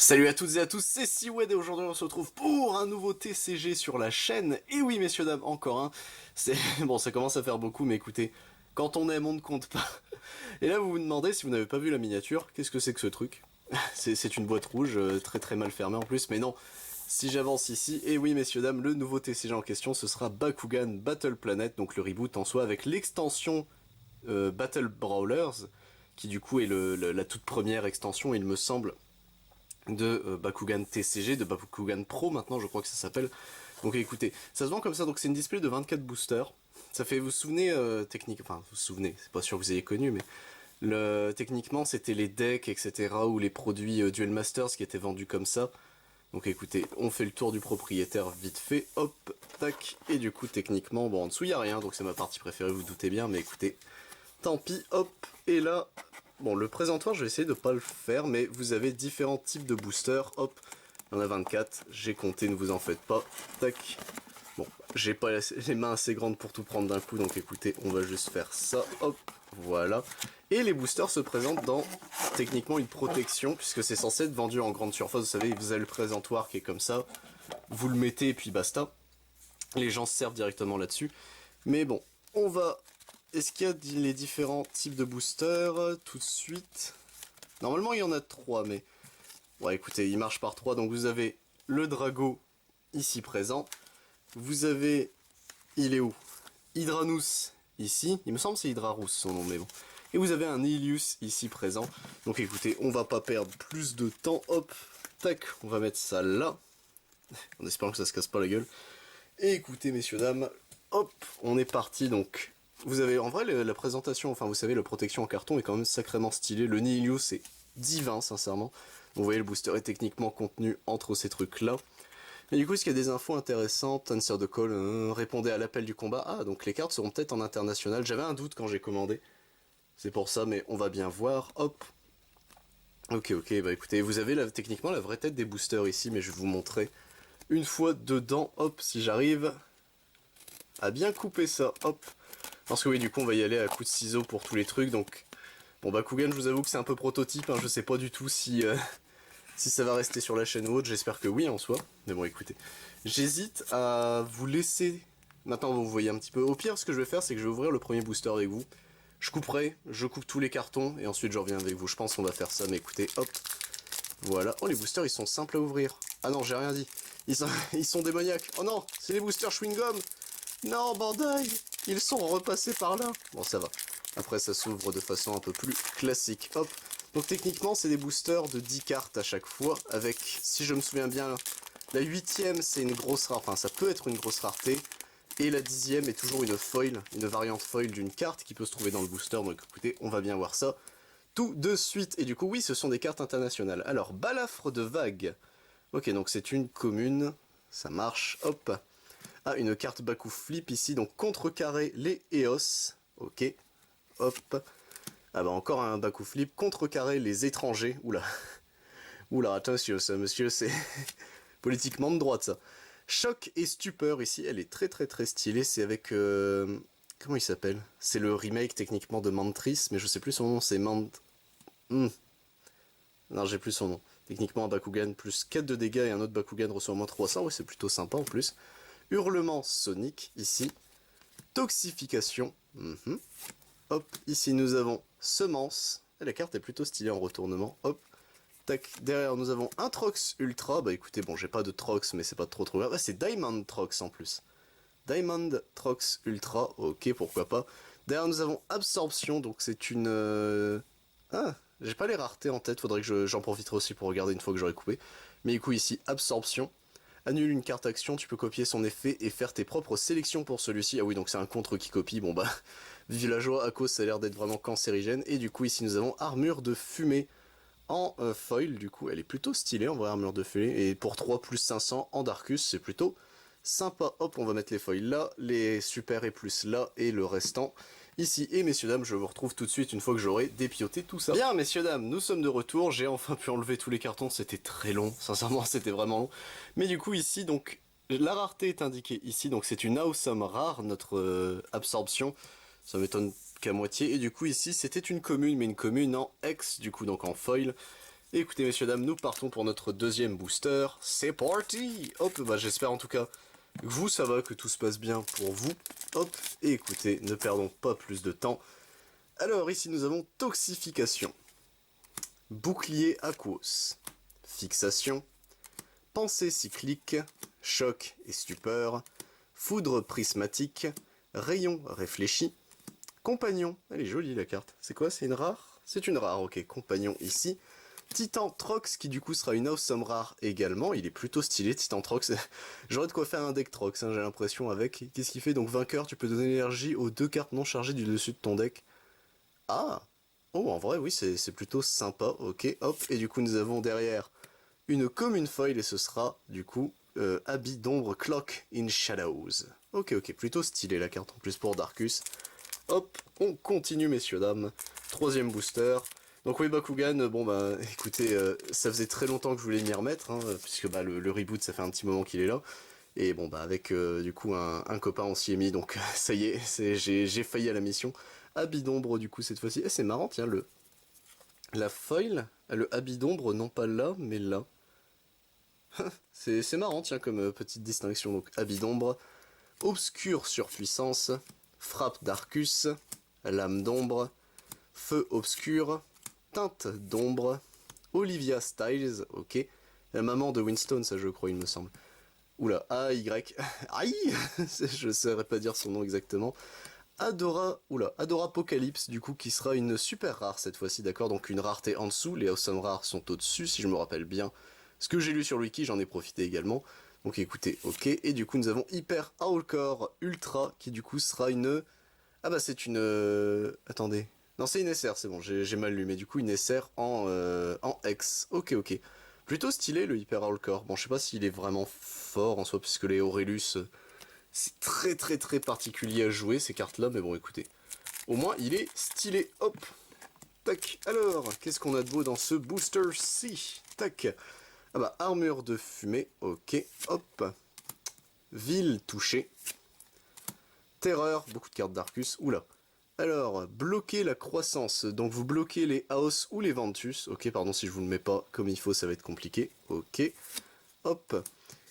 Salut à toutes et à tous, c'est Siwed et aujourd'hui on se retrouve pour un nouveau TCG sur la chaîne. Et oui messieurs dames, encore un. C'est bon, ça commence à faire beaucoup, mais écoutez, quand on aime on ne compte pas. Et là vous vous demandez, si vous n'avez pas vu la miniature, qu'est-ce que c'est que ce truc? C'est une boîte rouge, très très mal fermée en plus, mais non. Si j'avance ici, et oui messieurs dames, le nouveau TCG en question ce sera Bakugan Battle Planet, donc le reboot en soi avec l'extension Battle Brawlers, qui du coup est la toute première extension il me semble de Bakugan TCG, de Bakugan Pro maintenant je crois que ça s'appelle. Donc écoutez, ça se vend comme ça, donc c'est une display de 24 boosters. Ça fait, vous vous souvenez, enfin vous vous souvenez, c'est pas sûr que vous ayez connu, mais techniquement c'était les decks, etc. ou les produits Duel Masters qui étaient vendus comme ça. Donc écoutez, on fait le tour du propriétaire vite fait, hop, tac, et du coup techniquement, bon en dessous il n'y a rien, donc c'est ma partie préférée, vous, vous doutez bien, mais écoutez, tant pis, hop, et là, bon, le présentoir, je vais essayer de pas le faire, mais vous avez différents types de boosters, hop, il y en a 24, j'ai compté, ne vous en faites pas, tac. Bon, j'ai pas les mains assez grandes pour tout prendre d'un coup, donc écoutez, on va juste faire ça, hop, voilà. Et les boosters se présentent dans, techniquement, une protection, puisque c'est censé être vendu en grande surface, vous savez, vous avez le présentoir qui est comme ça, vous le mettez et puis basta. Les gens se servent directement là-dessus. Mais bon, on va... Est-ce qu'il y a les différents types de boosters tout de suite? Normalement, il y en a 3, mais... Ouais, écoutez, il marche par 3. Donc vous avez le Drago ici présent. Vous avez... Il est où? Hydranus ici. Il me semble que c'est Hydrarus son nom, mais bon. Et vous avez un Ilius ici présent. Donc écoutez, on va pas perdre plus de temps. Hop, tac, on va mettre ça là. En espérant que ça se casse pas la gueule. Et écoutez, messieurs, dames, hop, on est parti. Donc, vous avez en vrai la présentation, enfin, vous savez, la protection en carton est quand même sacrément stylée. Le Nihilus, c'est divin, sincèrement. Vous voyez, le booster est techniquement contenu entre ces trucs-là. Mais du coup, est-ce qu'il y a des infos intéressantes? Answer the call, répondez à l'appel du combat. Ah, donc les cartes seront peut-être en international. J'avais un doute quand j'ai commandé. C'est pour ça, mais on va bien voir. Hop. Ok, bah écoutez, vous avez techniquement la vraie tête des boosters ici, mais je vais vous montrer une fois dedans. Hop, si j'arrive à bien couper ça, hop. Parce que oui, du coup, on va y aller à coup de ciseaux pour tous les trucs, donc... Bon, Bakugan, je vous avoue que c'est un peu prototype, hein, je sais pas du tout si, si ça va rester sur la chaîne ou autre, j'espère que oui, en soi. Mais bon, écoutez, j'hésite à vous laisser... Maintenant, vous voyez un petit peu. Au pire, ce que je vais faire, c'est que je vais ouvrir le premier booster avec vous. Je couperai, je coupe tous les cartons, et ensuite je reviens avec vous. Je pense qu'on va faire ça, mais écoutez, hop. Voilà. Oh, les boosters, ils sont simples à ouvrir. Ah non, j'ai rien dit. Ils sont démoniaques. Oh non, c'est les boosters chewing-gum. Non, Bandai, ils sont repassés par là. Bon, ça va. Après, ça s'ouvre de façon un peu plus classique. Hop. Donc, techniquement, c'est des boosters de 10 cartes à chaque fois. Avec, si je me souviens bien, la 8ème, c'est une grosse rareté. Enfin, ça peut être une grosse rareté. Et la 10ème est toujours une foil, une variante foil d'une carte qui peut se trouver dans le booster. Donc, écoutez, on va bien voir ça tout de suite. Et du coup, oui, ce sont des cartes internationales. Alors, Balafre de Vague. Ok, donc c'est une commune. Ça marche. Hop. Ah, une carte Baku Flip ici, donc contrecarrer les Eos. Ok, hop. Ah bah encore un Baku Flip, contrecarrer les étrangers. Oula, oula, attention ça, monsieur, c'est politiquement de droite ça. Choc et stupeur ici, elle est très très très stylée, c'est avec... Comment il s'appelle? C'est le remake techniquement de Mantris, mais je sais plus son nom, c'est Non, j'ai plus son nom. Techniquement un Bakugan plus 4 de dégâts et un autre Bakugan reçoit moins 300, ouais c'est plutôt sympa en plus. Hurlement sonique ici. Toxification. Hop, ici nous avons semence. Et la carte est plutôt stylée en retournement. Hop, tac. Derrière nous avons un Trox Ultra. Bah écoutez, bon j'ai pas de Trox mais c'est pas trop grave. Ah, c'est Diamond Trox en plus. Diamond Trox Ultra, ok pourquoi pas. Derrière nous avons Absorption, donc c'est une... Ah, j'ai pas les raretés en tête, faudrait que j'en profiterai aussi pour regarder une fois que j'aurai coupé. Mais du coup ici, Absorption. Annule une carte action, tu peux copier son effet et faire tes propres sélections pour celui-ci. Ah oui, donc c'est un contre qui copie. Bon bah, vive la joie, à cause ça a l'air d'être vraiment cancérigène. Et du coup, ici nous avons Armure de Fumée en foil. Du coup, elle est plutôt stylée en vrai, Armure de Fumée. Et pour 3 plus 500 en Darkus, c'est plutôt sympa. Hop, on va mettre les foils là, les super et plus là, et le restant ici. Et messieurs dames, je vous retrouve tout de suite une fois que j'aurai dépioté tout ça. Bien messieurs dames, nous sommes de retour, j'ai enfin pu enlever tous les cartons, c'était très long, sincèrement c'était vraiment long. Mais du coup ici, donc, la rareté est indiquée ici, donc c'est une awesome rare, notre absorption, ça m'étonne qu'à moitié. Et du coup ici, c'était une commune, mais une commune en X, du coup donc en foil. Et écoutez messieurs dames, nous partons pour notre deuxième booster, c'est parti. Hop, bah j'espère en tout cas que vous ça va, que tout se passe bien pour vous. Hop, et écoutez, ne perdons pas plus de temps. Alors ici nous avons Toxification, Bouclier Aquos, Fixation, Pensée cyclique, Choc et stupeur, Foudre prismatique, Rayon réfléchi, Compagnon, elle est jolie la carte, c'est quoi, c'est une rare? C'est une rare, ok, Compagnon ici. Titan Trox qui du coup sera une awesome rare également, il est plutôt stylé Titan Trox, j'aurais de quoi faire un deck Trox, hein, j'ai l'impression avec. Qu'est-ce qu'il fait? Donc vainqueur, tu peux donner l'énergie aux 2 cartes non chargées du dessus de ton deck. Ah. Oh en vrai oui c'est plutôt sympa, ok, hop, et du coup nous avons derrière une commune foil et ce sera du coup Habit d'ombre Clock in Shadows. Ok ok, plutôt stylé la carte en plus pour Darkus. Hop, on continue messieurs dames, troisième booster. Donc oui Bakugan, bon bah écoutez, ça faisait très longtemps que je voulais m'y remettre, hein, puisque bah le reboot ça fait un petit moment qu'il est là. Et bon bah avec du coup un copain on s'y est mis, donc ça y est, j'ai failli à la mission. Habit d'ombre du coup cette fois-ci. Et c'est marrant tiens, la foil, le habit d'ombre non pas là, mais là. C'est marrant tiens comme petite distinction. Donc habit d'ombre, obscure surpuissance, frappe d'Arcus, lame d'ombre, feu obscur, teinte d'ombre, Olivia Styles, ok. La maman de Winston, ça je crois il me semble. Oula, A-Y. Aïe. Je saurais pas dire son nom exactement. Adora Apocalypse, du coup, qui sera une super rare cette fois-ci, d'accord? Donc une rareté en dessous, les awesome rares sont au-dessus, si je me rappelle bien. Ce que j'ai lu sur le wiki, j'en ai profité également. Donc écoutez, ok. Et du coup, nous avons Hyper Owlcore Ultra, qui du coup sera une... Ah bah c'est une... Attendez. Non, c'est une SR, c'est bon, j'ai mal lu, mais du coup une SR en X. Ok, ok. Plutôt stylé le Hyper Owlcore. Bon, je sais pas s'il est vraiment fort en soi, puisque les Aurelius... c'est très très très particulier à jouer ces cartes là, mais bon écoutez. Au moins il est stylé, hop. Tac, alors, qu'est-ce qu'on a de beau dans ce booster-ci? Tac. Ah bah, armure de fumée, ok, hop. Ville touchée. Terreur, beaucoup de cartes d'Arcus, oula. Alors, bloquer la croissance, donc vous bloquez les Haos ou les Ventus. Ok, pardon si je vous le mets pas comme il faut, ça va être compliqué. Ok, hop.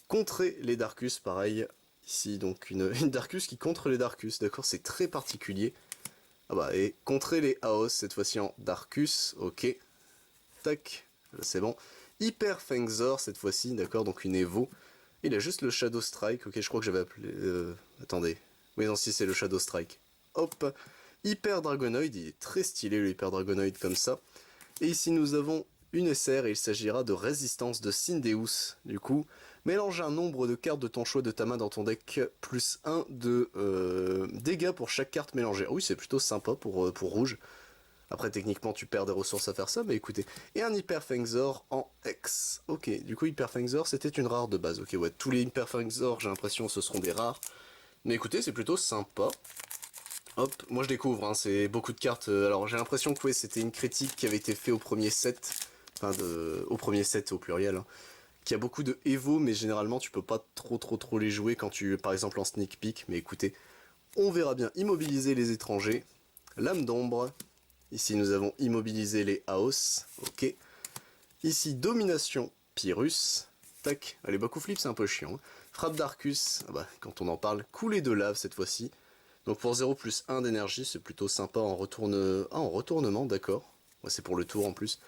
Contrer les Darkus, pareil. Ici, donc une Darkus qui contre les Darkus, d'accord, c'est très particulier. Ah bah, et contrer les Haos, cette fois-ci en Darkus, ok. Tac, c'est bon. Hyper Fengzor, cette fois-ci, d'accord, donc une Evo. Il a juste le Shadow Strike, ok, je crois que j'avais appelé... attendez. Oui, non, si, c'est le Shadow Strike. Hop. Hyper Dragonoid, il est très stylé le Hyper Dragonoid comme ça. Et ici, nous avons une SR et il s'agira de résistance de Syndeus. Du coup, mélange un nombre de cartes de ton choix de ta main dans ton deck, plus 1 de dégâts pour chaque carte mélangée. Ah oui, c'est plutôt sympa pour rouge. Après, techniquement, tu perds des ressources à faire ça, mais écoutez. Et un Hyper Fengzor en X. Ok, du coup, Hyper Fengzor, c'était une rare de base. Ok, ouais, tous les Hyper Fengzor, j'ai l'impression, ce seront des rares. Mais écoutez, c'est plutôt sympa. Hop, moi je découvre, hein, c'est beaucoup de cartes. Alors j'ai l'impression que ouais, c'était une critique qui avait été faite au premier set, enfin au premier set au pluriel, hein, qui a beaucoup de Evo, mais généralement tu peux pas trop les jouer quand tu, par exemple en sneak peek. Mais écoutez, on verra bien. Immobiliser les étrangers, lame d'ombre. Ici nous avons immobilisé les Haos, ok. Ici domination Pyrrhus, tac. Allez, Bakuflip c'est un peu chiant. Hein. Frappe d'Arcus, ah bah, quand on en parle, coulée de lave cette fois-ci. Donc pour 0 plus 1 d'énergie, c'est plutôt sympa en en retournement, d'accord. Ouais, c'est pour le tour en plus.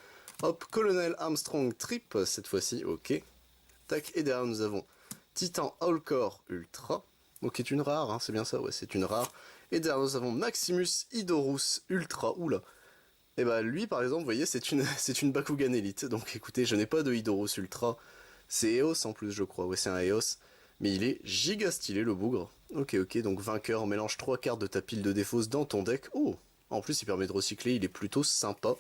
Hop, Colonel Armstrong Trip, cette fois-ci, ok. Tac, et derrière nous avons Titan Howlcore Ultra. Donc qui est une rare, hein, c'est bien ça, ouais, c'est une rare. Et derrière nous avons Maximus Idorus Ultra, oula. Et bah lui par exemple, vous voyez, c'est une Bakugan Elite. Donc écoutez, je n'ai pas de Idorus Ultra. C'est Eos en plus, je crois, ouais, c'est un Eos. Mais il est giga stylé le bougre. Ok, ok, donc vainqueur, mélange 3 cartes de ta pile de défausse dans ton deck. Oh, en plus il permet de recycler, il est plutôt sympa.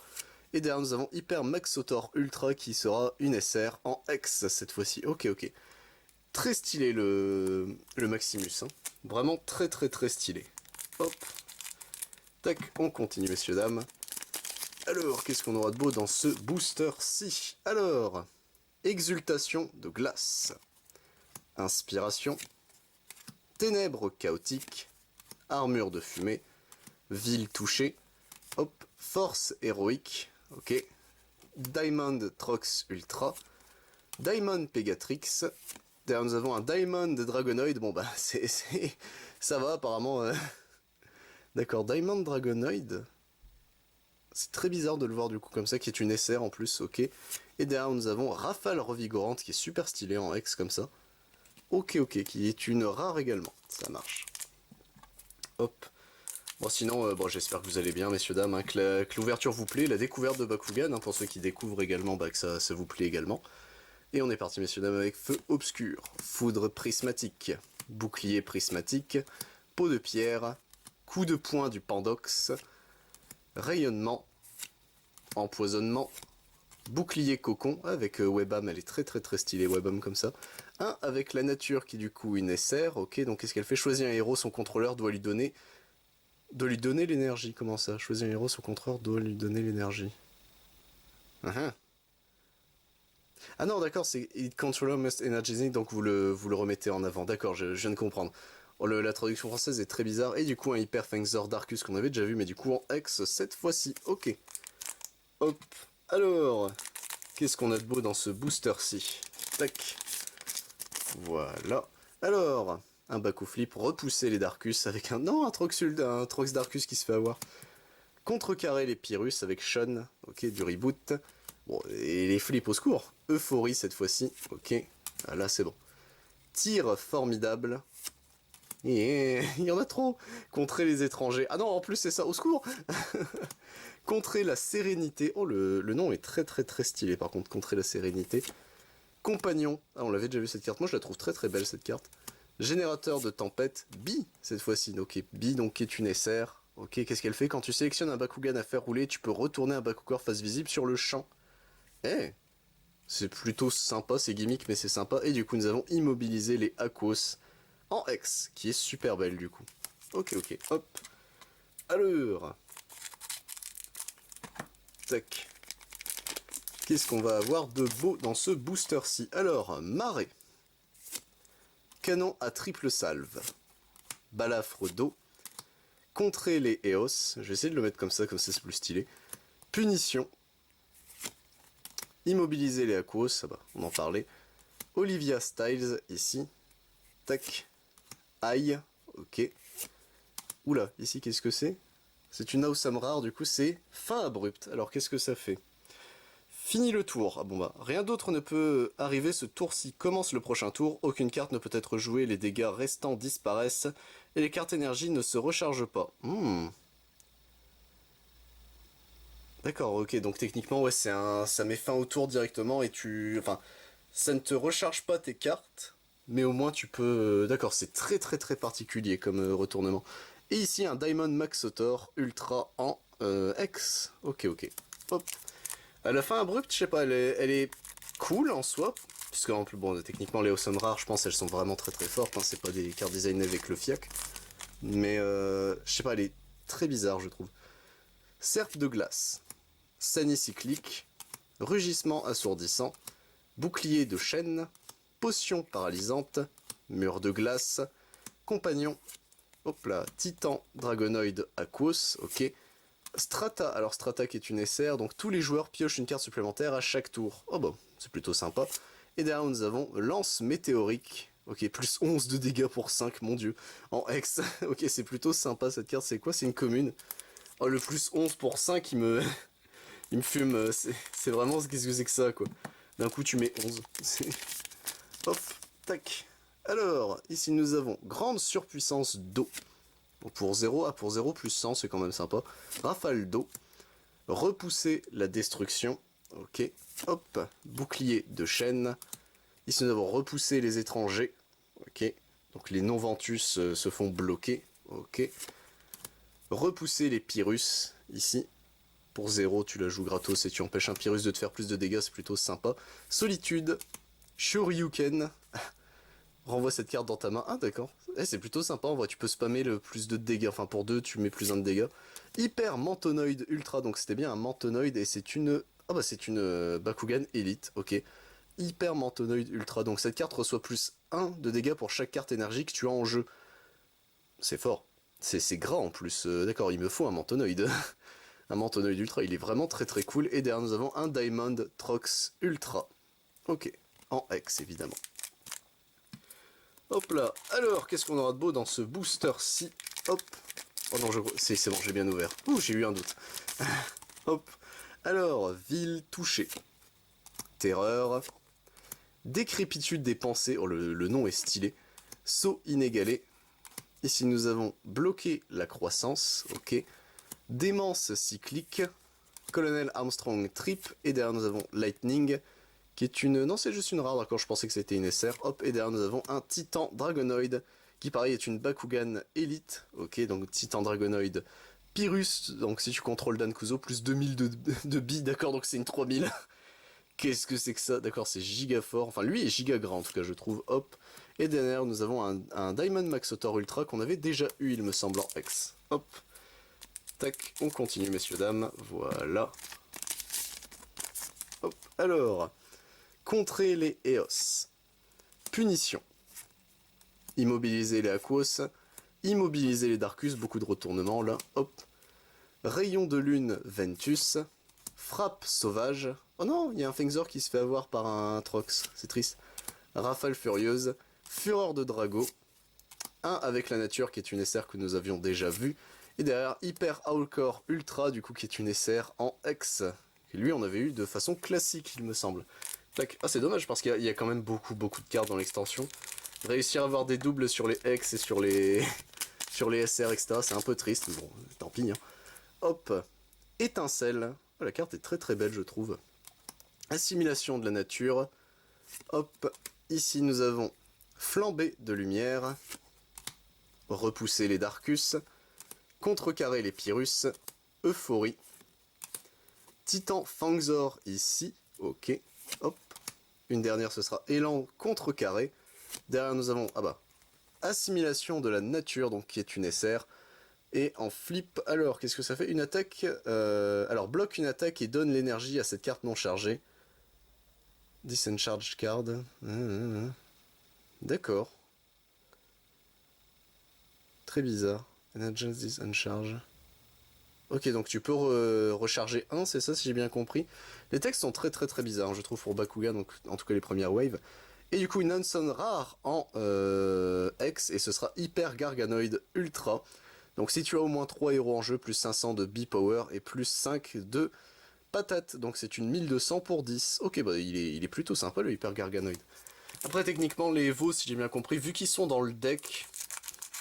Et derrière nous avons Hyper Maxotor Ultra qui sera une SR en X cette fois-ci. Ok, ok. Très stylé le Maximus. Hein. Vraiment très stylé. Hop. Tac, on continue messieurs dames. Alors, qu'est-ce qu'on aura de beau dans ce booster-ci? Alors, Exultation de glace. Inspiration. Ténèbres chaotiques, armure de fumée, ville touchée, hop, force héroïque, ok, Diamond Trox Ultra, Diamond Pegatrix. Derrière nous avons un Diamond Dragonoid, bon bah ça va apparemment. D'accord, Diamond Dragonoid. C'est très bizarre de le voir du coup comme ça, qui est une SR en plus, ok. Et derrière nous avons Rafale Revigorante qui est super stylée en X comme ça. Ok, qui est une rare également, ça marche. Hop. Bon sinon, bon, j'espère que vous allez bien messieurs dames, hein, que l'ouverture vous plaît, la découverte de Bakugan, hein, pour ceux qui découvrent également, bah, que ça vous plaît également. Et on est parti messieurs dames avec Feu Obscur, Foudre Prismatique, Bouclier Prismatique, Peau de Pierre, Coup de poing du Pandox, Rayonnement, Empoisonnement, Bouclier Cocon, avec Webam, elle est très stylée Webam comme ça. Un avec la nature qui du coup une SR, ok, donc qu'est-ce qu'elle fait? Choisir un héros, son contrôleur doit lui donner l'énergie, comment ça? Choisir un héros, son contrôleur doit lui donner l'énergie. Ah non, d'accord, c'est It Controller Must Energize, donc vous le remettez en avant. D'accord, je viens de comprendre. Oh, la traduction française est très bizarre. Et du coup, un Hyper Fengzor Darkus qu'on avait déjà vu, mais du coup en X cette fois-ci. Ok. Hop. Alors, qu'est-ce qu'on a de beau dans ce booster-ci? Tac. Voilà. Alors, un Baku Flip, repousser les Darkus avec un... Non, un Trox Darkus qui se fait avoir. Contrecarrer les Pyrrhus avec Sean, ok, du reboot. Bon, et les flips au secours. Euphorie cette fois-ci, ok. Ah, là c'est bon. Tir formidable. Et il y en a trop. Contrer les étrangers. Ah non, en plus c'est ça, au secours. Contrer la sérénité. Oh, le nom est très stylé par contre, contrer la sérénité. Compagnon. Ah, on l'avait déjà vu cette carte. Moi je la trouve très belle cette carte. Générateur de tempête. Bi cette fois-ci. Ok, Bi donc qui est une SR. Ok, qu'est-ce qu'elle fait? Quand tu sélectionnes un Bakugan à faire rouler, tu peux retourner un Bakugan face visible sur le champ. Eh, c'est plutôt sympa, c'est gimmick, mais c'est sympa. Et du coup, nous avons immobilisé les Aquos en X, qui est super belle du coup. Ok, hop. Alors, tac. Qu'est-ce qu'on va avoir de beau dans ce booster-ci? Alors, marée. Canon à triple salve. Balafre d'eau. Contrer les Eos. Je vais essayer de le mettre comme ça c'est plus stylé. Punition. Immobiliser les Aquos, ça va, on en parlait. Olivia Styles, ici. Tac. Aïe, ok. Oula, ici, qu'est-ce que c'est? C'est une Awesome rare, du coup, c'est fin abrupte. Alors, qu'est-ce que ça fait? Fini le tour. Ah bon bah, rien d'autre ne peut arriver ce tour-ci. Commence le prochain tour, aucune carte ne peut être jouée, les dégâts restants disparaissent, et les cartes énergie ne se rechargent pas. D'accord, ok, donc techniquement, ouais, ça met fin au tour directement et enfin, ça ne te recharge pas tes cartes, mais au moins tu peux... D'accord, c'est très particulier comme retournement. Et ici, un Diamond Maxotor Ultra en X. Ok. Hop. À la fin abrupte, je sais pas, elle est cool en soi, puisque en plus, bon, techniquement, les Awesome rares, je pense, elles sont vraiment très fortes, hein, c'est pas des cartes designées avec le fiac. Mais, je sais pas, elle est très bizarre, je trouve. Serpe de glace. Sanie cyclique, rugissement assourdissant, bouclier de chêne, potion paralysante, mur de glace, compagnon, hop là, titan dragonoid aquos, ok, strata, alors strata qui est une SR, donc tous les joueurs piochent une carte supplémentaire à chaque tour, oh bon, c'est plutôt sympa, et derrière nous avons lance météorique, ok, plus 11 de dégâts pour 5, mon dieu, en X, ok, c'est plutôt sympa cette carte, c'est quoi, c'est une commune, oh le plus 11 pour 5 il me fume, c'est vraiment qu'est-ce que c'est que ça quoi. D'un coup tu mets 11. Hop, tac. Alors, ici nous avons grande surpuissance d'eau. Bon, pour 0, pour 0 plus 100 c'est quand même sympa. Rafale d'eau. Repousser la destruction. Ok. Hop, bouclier de chêne. Ici nous avons repoussé les étrangers. Ok. Donc les non-ventus se font bloquer. Ok. Repousser les Pyrrhus. Ici. Pour 0, tu la joues gratos et tu empêches un Pyrrhus de te faire plus de dégâts, c'est plutôt sympa. Solitude, Shoryuken, renvoie cette carte dans ta main. Ah d'accord, c'est plutôt sympa en vrai, tu peux spammer le plus de dégâts, enfin pour 2 tu mets plus 1 de dégâts. Hyper Mantonoid Ultra, donc c'était bien un Mantonoid et c'est une... Ah bah c'est une Bakugan Elite, ok. Hyper Mantonoid Ultra, donc cette carte reçoit plus 1 de dégâts pour chaque carte énergie que tu as en jeu. C'est fort, c'est gras en plus, d'accord, il me faut un Mantonoid. Un Mantonoid Ultra, il est vraiment très très cool. Et derrière nous avons un Diamond Trox Ultra. Ok, en X évidemment. Hop là, alors qu'est-ce qu'on aura de beau dans ce booster-ci? Hop, oh non, c'est bon, j'ai bien ouvert. Ouh, j'ai eu un doute. Hop, alors, ville touchée. Terreur. Décrépitude des pensées, oh le nom est stylé. Saut inégalé. Ici nous avons bloqué la croissance, ok. Démence cyclique. Colonel Armstrong Trip. Et derrière nous avons Lightning. Qui est une... Non, c'est juste une rare, d'accord, je pensais que c'était une SR. Hop, et derrière nous avons un Titan Dragonoid, qui pareil est une Bakugan Elite. Ok, donc Titan Dragonoid Pyrrhus, donc si tu contrôles Dan Kuzo, plus 2000 de billes, d'accord, donc c'est une 3000. Qu'est-ce que c'est que ça? D'accord, c'est giga fort, enfin lui est giga grand en tout cas je trouve, hop. Et derrière nous avons un Diamond Maxotor Ultra qu'on avait déjà eu il me semble en X. Hop, tac, on continue messieurs dames, voilà. Hop, alors... Contrer les Eos. Punition. Immobiliser les Aquos. Immobiliser les Darkus, beaucoup de retournements là. Hop. Rayon de lune Ventus. Frappe sauvage. Oh non, il y a un Fengzor qui se fait avoir par un Trox, c'est triste. Rafale furieuse. Fureur de Drago. Un avec la nature qui est une SR que nous avions déjà vu. Et derrière Hyper Howlcore Ultra, du coup qui est une SR en X. Et lui on avait eu de façon classique il me semble. Ah c'est dommage parce qu'il y a quand même beaucoup de cartes dans l'extension. Réussir à avoir des doubles sur les X et sur les sur les SR etc c'est un peu triste, mais bon tant pis hein. Hop, étincelle, oh, la carte est très très belle je trouve. Assimilation de la nature. Hop, ici nous avons flambée de lumière. Repousser les Darkus. Contrecarrer les Pyrrhus. Euphorie. Titan Fangzor ici, ok. Hop. Une dernière, ce sera élan contrecarré. Derrière, nous avons, assimilation de la nature, donc qui est une SR. Et en flip, alors, qu'est-ce que ça fait? Une attaque, alors, bloque une attaque et donne l'énergie à cette carte non chargée. Disencharge card. D'accord. Très bizarre. Energy Disencharge. Ok, donc tu peux recharger un, c'est ça si j'ai bien compris. Les textes sont très bizarres, je trouve, pour Bakugan, donc en tout cas les premières waves. Et du coup, une Hanson rare en X, et ce sera Hyper Garganoid Ultra. Donc si tu as au moins 3 héros en jeu, plus 500 de B-Power et plus 5 de patate. Donc c'est une 1200 pour 10. Ok, bah il est plutôt sympa le Hyper Garganoid. Après, techniquement, les Evos, si j'ai bien compris, vu qu'ils sont dans le deck,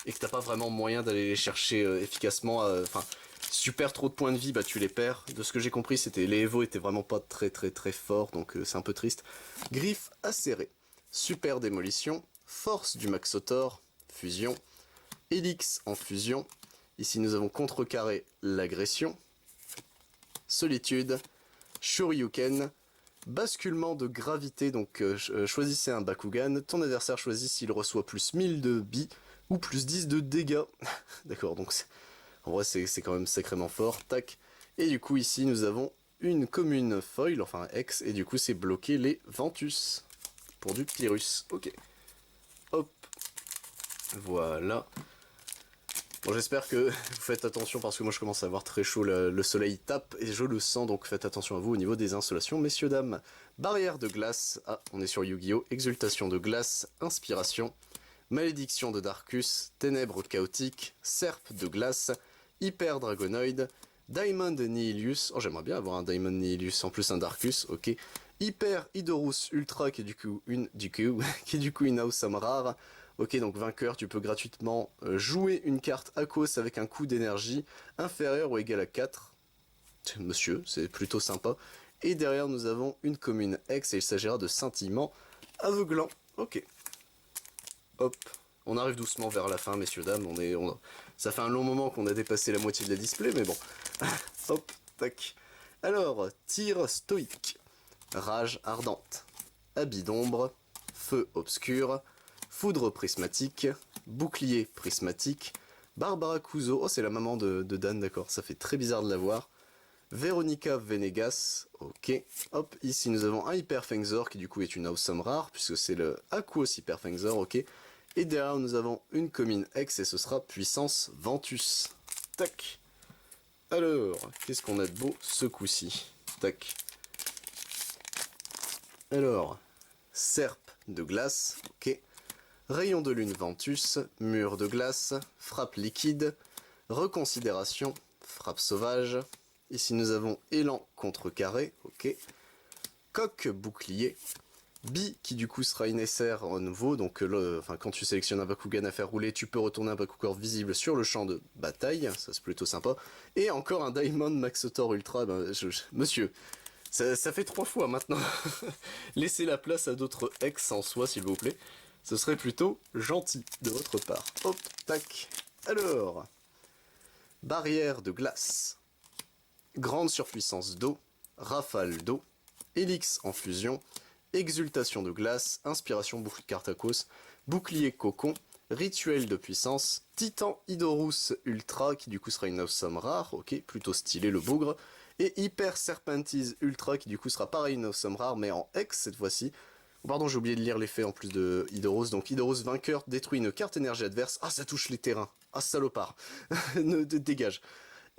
et que t'as pas vraiment moyen d'aller les chercher efficacement, enfin... Si tu perds trop de points de vie, bah tu les perds. De ce que j'ai compris, les Evo étaient vraiment pas très forts, donc c'est un peu triste. Griffe acérée, super démolition, force du Maxotor, fusion, Helix en fusion. Ici nous avons contrecarré l'agression, solitude, Shoryuken, basculement de gravité, donc choisissez un Bakugan, ton adversaire choisit s'il reçoit plus 1000 de bi ou plus 10 de dégâts. D'accord, donc en vrai, c'est quand même sacrément fort. Tac. Et du coup, ici, nous avons une commune foil, enfin X, et du coup, c'est bloqué les Ventus. Pour du Pyrrhus. Ok. Hop. Voilà. Bon, j'espère que vous faites attention, parce que moi, je commence à avoir très chaud. Le soleil tape, et je le sens, donc faites attention à vous au niveau des insolations, messieurs, dames. Barrière de glace. Ah, on est sur Yu-Gi-Oh! Exultation de glace. Inspiration. Malédiction de Darkus. Ténèbres chaotiques. Serpe de glace. Hyper Dragonoid, Diamond Nihilus, oh j'aimerais bien avoir un Diamond Nihilus, en plus un Darkus, ok. Hyper Idorus Ultra qui est du coup une awesome rare. Ok, donc vainqueur, tu peux gratuitement jouer une carte Aquos avec un coût d'énergie inférieur ou égal à 4. Monsieur, c'est plutôt sympa. Et derrière nous avons une commune X et il s'agira de scintillement aveuglant. Ok. Hop. On arrive doucement vers la fin, messieurs, dames. Ça fait un long moment qu'on a dépassé la moitié de la display, mais bon. Hop, tac. Alors, tir stoïque. Rage ardente. Habit d'ombre. Feu obscur. Foudre prismatique. Bouclier prismatique. Barbara Kuzo. Oh, c'est la maman de Dan, d'accord. Ça fait très bizarre de la voir. Veronica Venegas. Ok. Hop, ici nous avons un Hyper Fengzor qui du coup est une awesome rare, puisque c'est le Aquos Hyper Fengzor, ok. Et derrière, nous avons une commune X et ce sera puissance Ventus. Tac. Alors, qu'est-ce qu'on a de beau ce coup-ci? Tac. Alors, serpe de glace, ok. Rayon de lune Ventus, mur de glace, frappe liquide, reconsidération, frappe sauvage. Ici nous avons élan contrecarré, ok. Coq bouclier. Bi qui du coup sera nécessaire à nouveau, donc quand tu sélectionnes un Bakugan à faire rouler, tu peux retourner un Bakugan visible sur le champ de bataille, ça c'est plutôt sympa. Et encore un Diamond Maxotor Ultra, monsieur, ça fait 3 fois maintenant. Laissez la place à d'autres ex en soi s'il vous plaît, ce serait plutôt gentil de votre part. Hop, tac. Alors, barrière de glace, grande surpuissance d'eau, rafale d'eau, Helix en fusion, exultation de glace, inspiration boucle Cartacos, bouclier cocon, rituel de puissance, titan Idorus Ultra, qui du coup sera une awesome rare, ok, plutôt stylé le bougre, et hyper serpentise Ultra, qui du coup sera pareil une awesome rare, mais en X cette fois-ci. Pardon, j'ai oublié de lire l'effet en plus de Idorus, donc Idorus vainqueur détruit une carte énergie adverse, ah ça touche les terrains, ah salopard, dégage.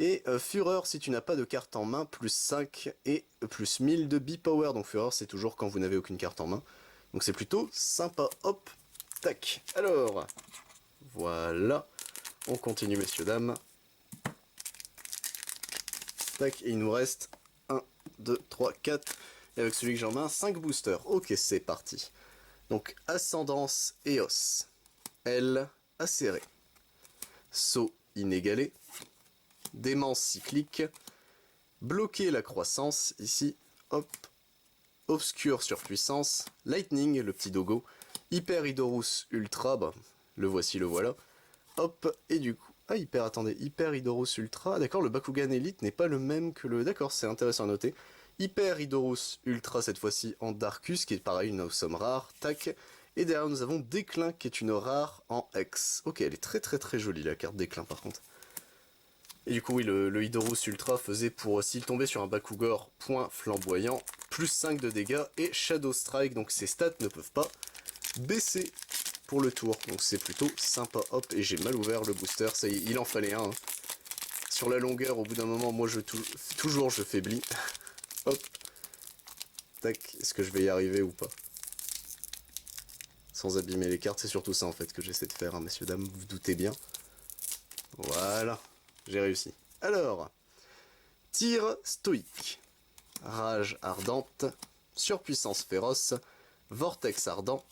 Et Fureur, si tu n'as pas de carte en main, plus 5 et plus 1000 de B-Power. Donc Fureur, c'est toujours quand vous n'avez aucune carte en main. Donc c'est plutôt sympa. Hop, tac. Alors, voilà. On continue, messieurs, dames. Tac, et il nous reste 1, 2, 3, 4. Et avec celui que j'ai en main, 5 boosters. Ok, c'est parti. Donc, Ascendance Eos. L acéré. Saut inégalé. Démence cyclique, bloquer la croissance, ici, hop, obscure surpuissance, lightning, le petit dogo, hyper Idorus ultra, bah, le voici, le voilà, hop, et du coup, ah hyper, attendez, hyper Idorus ultra, d'accord, le Bakugan Elite n'est pas le même que le, d'accord, c'est intéressant à noter, hyper Idorus ultra cette fois-ci en Darkus, qui est pareil, une awesome rare, tac, et derrière nous avons Déclin, qui est une rare en X, ok, elle est très très très jolie la carte Déclin par contre. Et du coup, oui, le Idorus Ultra faisait pour, s'il tombait sur un Bakugor, point flamboyant, plus 5 de dégâts, et Shadow Strike, donc ses stats ne peuvent pas baisser pour le tour. Donc c'est plutôt sympa. Hop, et j'ai mal ouvert le booster, ça y est, il en fallait un. Hein. Sur la longueur, au bout d'un moment, moi, toujours je faiblis. Hop. Tac, est-ce que je vais y arriver ou pas? Sans abîmer les cartes, c'est surtout ça, en fait, que j'essaie de faire, hein, messieurs, dames, vous vous doutez bien. Voilà. J'ai réussi. Alors, tir stoïque, rage ardente, surpuissance féroce, vortex ardent,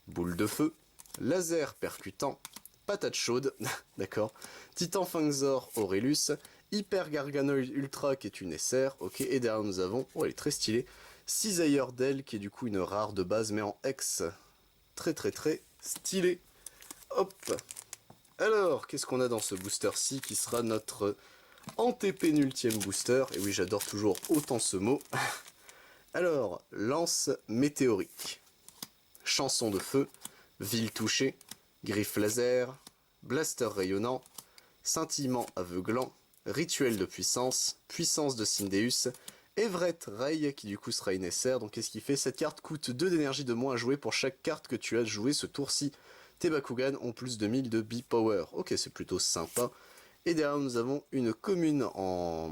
boule de feu, laser percutant, patate chaude, d'accord, titan Fangzor Aurelius, hyper garganoid ultra qui est une SR, ok, et derrière nous avons, oh elle est très stylée, cisailleur d'elle qui est du coup une rare de base mais en X, très très très stylé. Hop. Alors, qu'est-ce qu'on a dans ce booster-ci qui sera notre antépénultième booster? Et oui, j'adore toujours autant ce mot. Alors, lance météorique, chanson de feu, ville touchée, griffe laser, blaster rayonnant, scintillement aveuglant, rituel de puissance, puissance de Syndeus, Everett Ray qui du coup sera une SR. Donc qu'est-ce qu'il fait? Cette carte coûte 2 d'énergie de moins à jouer pour chaque carte que tu as joué ce tour-ci. Tes Bakugan ont plus de 1000 de B-Power. Ok, c'est plutôt sympa. Et derrière, nous avons une commune en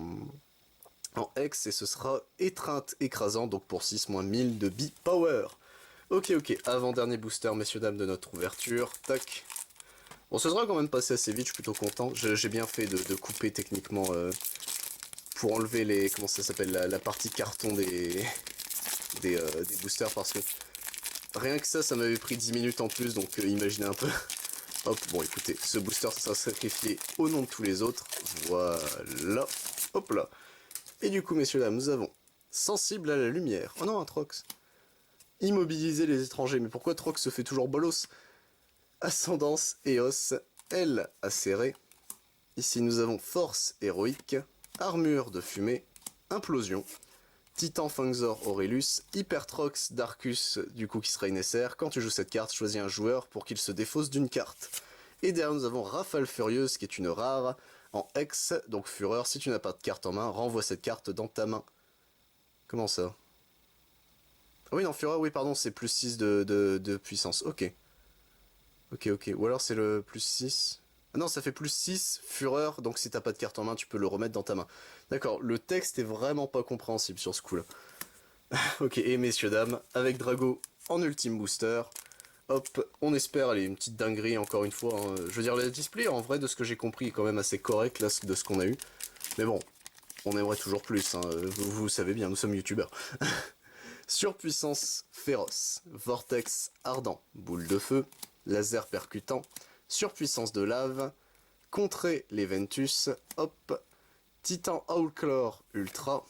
X et ce sera étreinte écrasant, donc pour 6 moins 1000 de B-Power. Ok, avant-dernier booster, messieurs, dames, de notre ouverture. Tac. Bon, ce sera quand même passé assez vite, je suis plutôt content. J'ai bien fait de couper techniquement pour enlever les. Comment ça s'appelle, la partie carton des boosters parce que. Rien que ça m'avait pris 10 minutes en plus, donc imaginez un peu. Hop, bon écoutez, ce booster sera sacrifié au nom de tous les autres. Voilà. Hop là. Et du coup, messieurs, dames, nous avons sensible à la lumière. Oh non, un Trox. Immobiliser les étrangers. Mais pourquoi Trox se fait toujours bolos? Ascendance Eos, L acéré. Ici, nous avons force héroïque, armure de fumée, implosion. Titan Fangzor Aurelius, Hypertrox Darkus, du coup qui sera une SR. Quand tu joues cette carte, choisis un joueur pour qu'il se défausse d'une carte. Et derrière nous avons Rafale Furieuse qui est une rare en X, donc Fureur. Si tu n'as pas de carte en main, renvoie cette carte dans ta main. Comment ça? Ah oui non, Fureur, oui pardon, c'est plus 6 de puissance, ok. Ok, ou alors c'est le plus 6. Ah non, ça fait plus 6 fureur, donc si t'as pas de carte en main, tu peux le remettre dans ta main. D'accord, le texte est vraiment pas compréhensible sur ce coup-là. Ok, et messieurs, dames, avec Drago en ultime booster, hop, on espère, allez, une petite dinguerie encore une fois. Hein. Je veux dire, le display, en vrai, de ce que j'ai compris, est quand même assez correct, là, de ce qu'on a eu. Mais bon, on aimerait toujours plus, hein. Vous savez bien, nous sommes youtubeurs. Surpuissance féroce, vortex ardent, boule de feu, laser percutant, surpuissance de lave, contrer les Ventus, hop, Titan Howlclaw Ultra,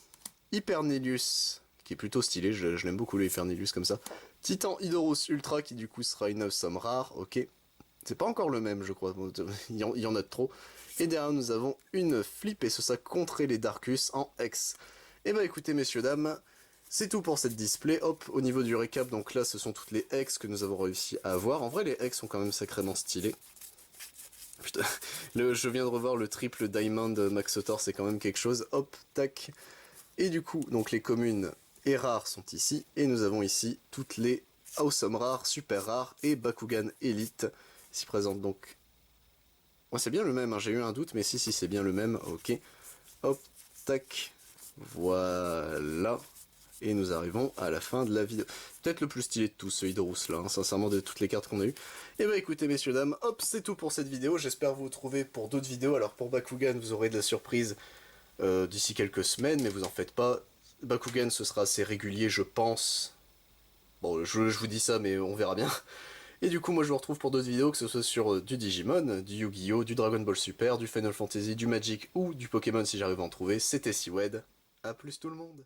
Hypernilius, qui est plutôt stylé, je l'aime beaucoup le Hypernilius comme ça, Titan Hydorus Ultra qui du coup sera une somme rare, ok, c'est pas encore le même je crois, il y en a de trop, et derrière nous avons une flip et ce sera contrer les Darkus en X. Et bah écoutez messieurs dames, c'est tout pour cette display. Hop, au niveau du récap, donc là ce sont toutes les X que nous avons réussi à avoir. En vrai les X sont quand même sacrément stylés. Putain, je viens de revoir le triple Diamond Maxotor, c'est quand même quelque chose. Hop, tac. Et du coup, donc les communes et rares sont ici. Et nous avons ici toutes les Awesome rares, super rares et Bakugan Elite. Ici présente donc... Ouais, c'est bien le même, hein, j'ai eu un doute, mais si, c'est bien le même, ok. Hop, tac. Voilà. Et nous arrivons à la fin de la vidéo. Peut-être le plus stylé de tous, ce Hydorus là, hein, sincèrement, de toutes les cartes qu'on a eues. Et bah écoutez messieurs dames, hop, c'est tout pour cette vidéo. J'espère vous retrouver pour d'autres vidéos. Alors pour Bakugan, vous aurez de la surprise d'ici quelques semaines, mais vous en faites pas. Bakugan, ce sera assez régulier, je pense. Bon, je vous dis ça, mais on verra bien. Et du coup, moi je vous retrouve pour d'autres vidéos, que ce soit sur du Digimon, du Yu-Gi-Oh!, du Dragon Ball Super, du Final Fantasy, du Magic ou du Pokémon si j'arrive à en trouver. C'était Siwed. A plus tout le monde.